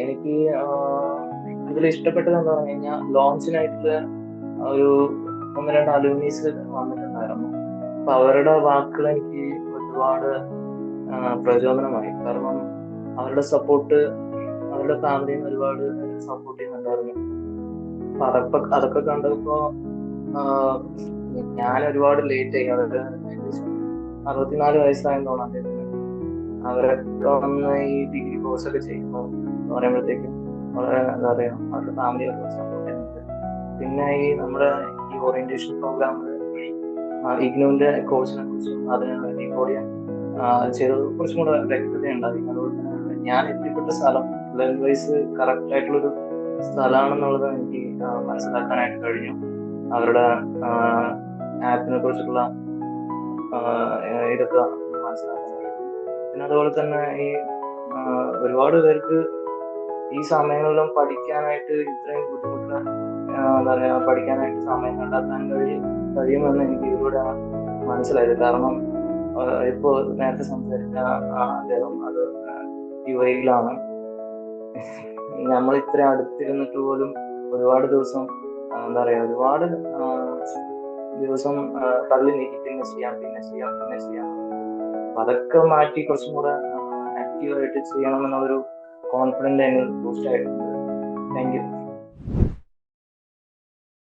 എനിക്ക് ഇതിൽ ഇഷ്ടപ്പെട്ടത് എന്താ പറഞ്ഞു കഴിഞ്ഞാൽ ലോഞ്ചിനായിട്ടുള്ള ഒരു ഒന്ന് രണ്ട് അലൂമിനീസ് വന്നിട്ടുണ്ടായിരുന്നു. അപ്പൊ അവരുടെ വാക്കുകൾ എനിക്ക് ഒരുപാട് പ്രചോദനമായി. കാരണം അവരുടെ സപ്പോർട്ട്, അവരുടെ ഫാമിലിയിൽ നിന്ന് ഒരുപാട് സപ്പോർട്ട് ചെയ്യുന്നുണ്ടായിരുന്നു. അപ്പൊ അതൊക്കെ കണ്ടപ്പോ ആഹ് ഞാൻ ഒരുപാട് ലേറ്റ് ആയി. അവരുടെ ഏകദേശം 64 വയസ്സായെന്ന് തോന്നാം അദ്ദേഹത്തിന്. അവരൊക്കെ വന്ന് ഈ ഡിഗ്രി കോഴ്സ് ഒക്കെ ചെയ്യുന്നു എന്ന് പറയുമ്പോഴത്തേക്കും വളരെ എന്താ പറയാ, അവരുടെ ഫാമിലി ഒരുപാട് സപ്പോർട്ട് ചെയ്യുന്നുണ്ട്. പിന്നെ ഈ നമ്മുടെ ഈ ഓറിയന്റേഷൻ പ്രോഗ്രാമിൽ ഇഗ്നുവിന്റെ കോഴ്സിനെ കുറിച്ചും അതിന് ഡീകോഡ് ചെയ്യാൻ ചെയ്തത് കുറച്ചും കൂടെ വ്യക്തത ഉണ്ടായി. അതുപോലെ തന്നെ ഞാൻ എത്തിപ്പെട്ട സ്ഥലം ലെവൽ വൈസ് കറക്റ്റ് ആയിട്ടുള്ളൊരു സ്ഥലമാണെന്നുള്ളത് എനിക്ക് മനസ്സിലാക്കാനായിട്ട് കഴിഞ്ഞു. അവരുടെ ആപ്പിനെ കുറിച്ചിട്ടുള്ള ഇതൊക്കെ മനസ്സിലാക്കാൻ കഴിയും. പിന്നെ അതുപോലെ തന്നെ ഈ ഒരുപാട് പേർക്ക് ഈ സമയങ്ങളിലും പഠിക്കാനായിട്ട് ഇത്രയും ബുദ്ധിമുട്ടുള്ള എന്താ പറയാ, പഠിക്കാനായിട്ട് സമയം കണ്ടെത്താൻ കഴിയുമെന്ന് എനിക്ക് ഇതിലൂടെ മനസ്സിലായത്. കാരണം ഇപ്പോ നേരത്തെ സംസാരിച്ച അദ്ദേഹം അത് യുഎഇയിലാണ്. നമ്മൾ ഇത്ര അടുത്തിരുന്നിട്ട് പോലും ഒരുപാട് ദിവസം എന്താ പറയാ, ഒരുപാട് ദിവസം തള്ളി നീക്കി പിന്നെ ചെയ്യാം പിന്നെ ചെയ്യാം പിന്നെ ചെയ്യാം. അപ്പൊ അതൊക്കെ മാറ്റി കുറച്ചും കൂടെ ആക്റ്റീവായിട്ട് ചെയ്യണം എന്നുള്ളൊരു കോൺഫിഡന്റ് അതിന് ബൂസ്റ്റ് ആയിട്ടുണ്ട്. Thank you.